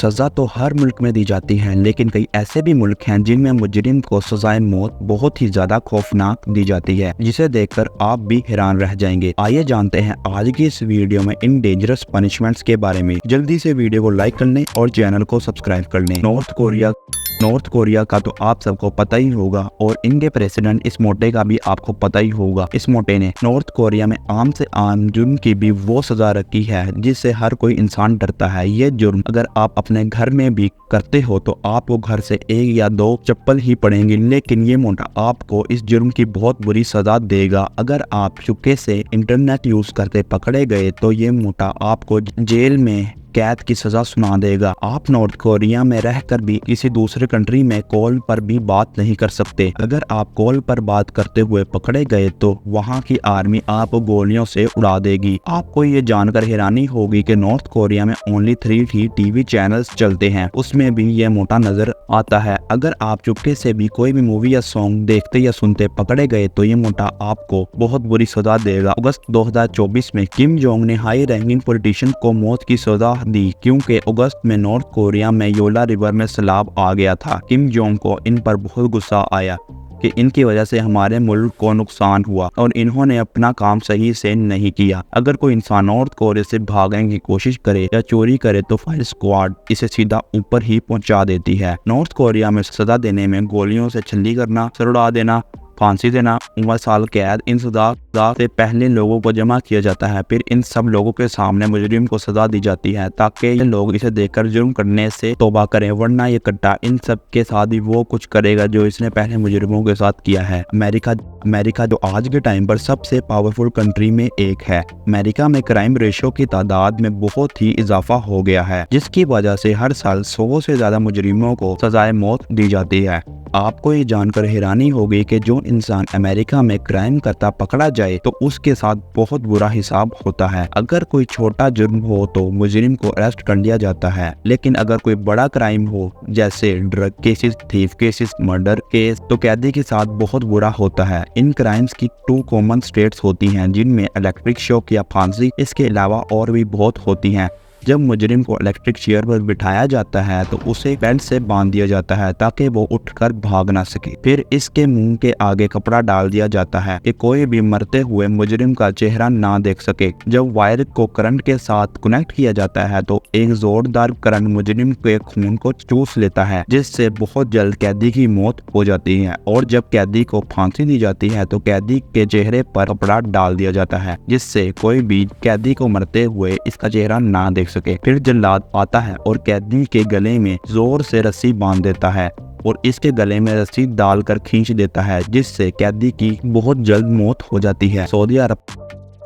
सज़ा तो हर मुल्क में दी जाती है, लेकिन कई ऐसे भी मुल्क हैं जिनमें मुजरिम को सज़ाए मौत बहुत ही ज़्यादा खौफनाक दी जाती है, जिसे देखकर आप भी हैरान रह जाएंगे। आइए जानते हैं आज की इस वीडियो में इन डेंजरस पनिशमेंट्स के बारे में। जल्दी से वीडियो को लाइक कर लें और चैनल को सब्सक्राइब कर लें। नॉर्थ कोरिया का तो आप सबको पता ही होगा और इनके प्रेसिडेंट इस मोटे का भी आपको पता ही होगा। इस मोटे ने नॉर्थ कोरिया में आम से आम जुर्म की भी वो सजा रखी है जिससे हर कोई इंसान डरता है। ये जुर्म अगर आप अपने घर में भी करते हो तो आपको घर से 1 या 2 चप्पल ही पड़ेंगे, लेकिन ये मोटा आपको इस जुर्म की बहुत बुरी सजा देगा। अगर आप चुपके से इंटरनेट यूज करते पकड़े गए तो ये मोटा आपको जेल में कैद की सजा सुना देगा। आप नॉर्थ कोरिया में रहकर भी किसी दूसरे कंट्री में कॉल पर भी बात नहीं कर सकते। अगर आप कॉल पर बात करते हुए पकड़े गए तो वहां की आर्मी आपको गोलियों से उड़ा देगी। आपको ये जानकर हैरानी होगी कि नॉर्थ कोरिया में ओनली 3 ही टीवी चैनल्स चलते हैं, उसमें भी ये मोटा नजर आता है। अगर आप चुपके से भी कोई भी मूवी या सॉन्ग देखते या सुनते पकड़े गए तो ये मोटा आपको बहुत बुरी सजा देगा। अगस्त 2024 में किम जोंग ने हाई रैंकिंग पॉलिटिशियन को मौत की सजा दी, क्योंकि अगस्त में नॉर्थ कोरिया में योला रिवर में सैलाब आ गया था। किम जोंग को इन पर बहुत गुस्सा आया कि इनकी वजह से हमारे मुल्क को नुकसान हुआ और इन्होंने अपना काम सही से नहीं किया। अगर कोई इंसान नॉर्थ कोरिया से भागने की कोशिश करे या चोरी करे तो फायर स्क्वाड इसे सीधा ऊपर ही पहुंचा देती है। नॉर्थ कोरिया में सजा देने में गोलियों से छल्ली करना, सर उड़ा देना, फांसी देना, उम्र साल कैद, इन सजा से पहले लोगों को जमा किया जाता है। फिर इन सब लोगों के सामने मुजरिम को सजा दी जाती है ताकि ये लोग इसे देखकर जुर्म करने से तौबा करें, वरना ये कट्टा इन सब के साथ ही वो कुछ करेगा जो इसने पहले मुजरिमों के साथ किया है। अमेरिका जो आज के टाइम पर सबसे पावरफुल कंट्री में एक है। अमेरिका में क्राइम रेशो की तादाद में बहुत ही इजाफा हो गया है, जिसकी वजह से हर साल 100 से ज्यादा मुजरिमों को सजाए मौत दी जाती है। आपको ये जानकर हैरानी होगी कि जो इंसान अमेरिका में क्राइम करता पकड़ा जाए तो उसके साथ बहुत बुरा हिसाब होता है। अगर कोई छोटा जुर्म हो तो मुजरिम को अरेस्ट कर लिया जाता है, लेकिन अगर कोई बड़ा क्राइम हो जैसे drug cases, thief cases, murder case तो कैदी के साथ बहुत बुरा होता है। इन क्राइम्स की 2 कॉमन स्टेट्स होती हैं जिनमें इलेक्ट्रिक शॉक या फांसी, इसके अलावा और भी बहुत होती हैं। जब मुजरिम को इलेक्ट्रिक चेयर पर बिठाया जाता है तो उसे बेल्ट से बांध दिया जाता है ताकि वो उठकर भाग ना सके। फिर इसके मुंह के आगे कपड़ा डाल दिया जाता है कि कोई भी मरते हुए मुजरिम का चेहरा ना देख सके। जब वायर को करंट के साथ कनेक्ट किया जाता है तो एक जोरदार करंट मुजरिम के खून को चूस लेता है, जिससे बहुत जल्द कैदी की मौत हो जाती है। और जब कैदी को फांसी दी जाती है तो कैदी के चेहरे पर कपड़ा डाल दिया जाता है, जिससे कोई भी कैदी को मरते हुए इसका चेहरा ना देख सके। फिर जल्लाद आता है और कैदी के गले में जोर से रस्सी बांध देता है और इसके गले में रस्सी डालकर खींच देता है, जिससे कैदी की बहुत जल्द मौत हो जाती है।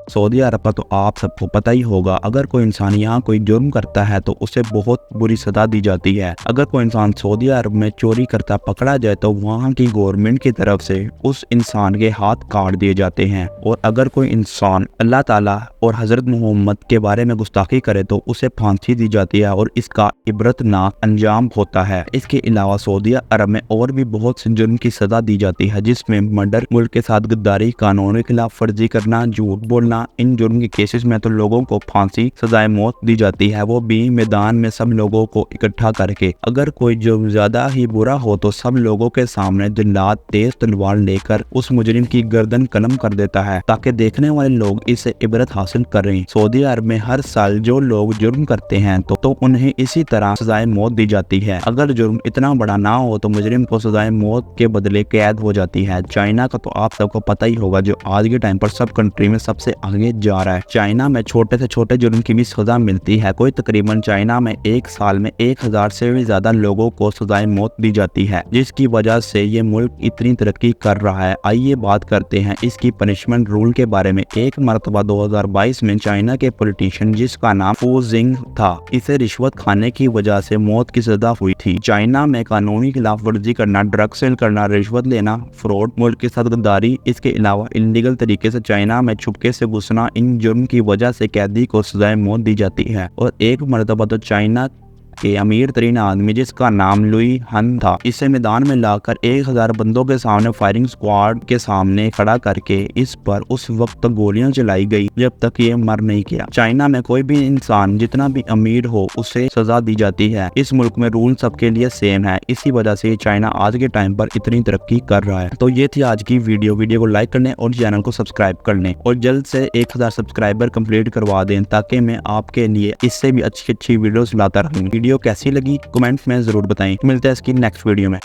सऊदी अरब का तो आप सबको पता ही होगा। अगर कोई इंसान यहाँ कोई जुर्म करता है तो उसे बहुत बुरी सजा दी जाती है। अगर कोई इंसान सऊदी अरब में चोरी करता पकड़ा जाए तो वहाँ की गवर्नमेंट की तरफ से उस इंसान के हाथ काट दिए जाते हैं। और अगर कोई इंसान अल्लाह ताला और हजरत मोहम्मद के बारे में गुस्ताखी करे तो उसे फांसी दी जाती है और इसका इबरतनाक अंजाम होता है। इसके अलावा सऊदी अरब में और भी बहुत से जुर्म की सजा दी जाती है, जिसमें मर्डर, मुल्क के साथ गद्दारी, कानून के खिलाफ वर्जी करना, झूठ बोलना। इन जुर्म के केसेस में तो लोगों को फांसी सजाए मौत दी जाती है, वो भी मैदान में सब लोगों को इकट्ठा करके। अगर कोई जुर्म ज्यादा ही बुरा हो तो सब लोगों के सामने जल्लाद तेज तलवार लेकर उस मुजरिम की गर्दन कलम कर देता है ताकि देखने वाले लोग इसे इबरत हासिल करें। सऊदी अरब में हर साल जो लोग जुर्म करते हैं तो उन्हें इसी तरह सजाए मौत दी जाती है। अगर जुर्म इतना बड़ा ना हो तो मुजरिम को सजाए मौत के बदले कैद हो जाती है। चाइना का तो आप सबको पता ही होगा, जो आज के टाइम पर सब कंट्री में सबसे आगे जा रहा है। चाइना में छोटे से छोटे जुर्म की भी सजा मिलती है। कोई तकरीबन चाइना में एक साल में 1000 से भी ज्यादा लोगों को सजाए मौत दी जाती है, जिसकी वजह से ये मुल्क इतनी तरक्की कर रहा है। आइए बात करते हैं इसकी पनिशमेंट रूल के बारे में। एक मरतबा 2022 में चाइना के पॉलिटिशियन जिसका नाम फू जिंग था, इसे रिश्वत खाने की वजह से मौत की सजा हुई थी। चाइना में कानूनी खिलाफ वर्जी करना, ड्रग सेल करना, रिश्वत लेना, फ्रॉड, मुल्क के साथ गद्दारी, इसके अलावा इलीगल तरीके से चाइना में छुपके से घुसना, इन जुर्म की वजह से कैदी को सजाए मौत दी जाती है। और एक मरतबा तो चाइना के अमीर तरीन आदमी जिसका नाम लुई हन था, इसे मैदान में लाकर 1000 बंदों के सामने फायरिंग स्क्वाड के सामने खड़ा करके इस पर उस वक्त गोलियां चलाई गई जब तक ये मर नहीं गया। चाइना में कोई भी इंसान जितना भी अमीर हो उसे सजा दी जाती है। इस मुल्क में रूल सबके लिए सेम है, इसी वजह से चाइना आज के टाइम पर इतनी तरक्की कर रहा है। तो ये थी आज की वीडियो को लाइक करने और चैनल को सब्सक्राइब कर लें और जल्द से 1000 सब्सक्राइबर कंप्लीट करवा दें ताकि मैं आपके लिए इससे भी अच्छी वीडियोस लाता रहूं। वीडियो कैसी लगी कमेंट में जरूर बताएं। मिलते हैं इसकी नेक्स्ट वीडियो में।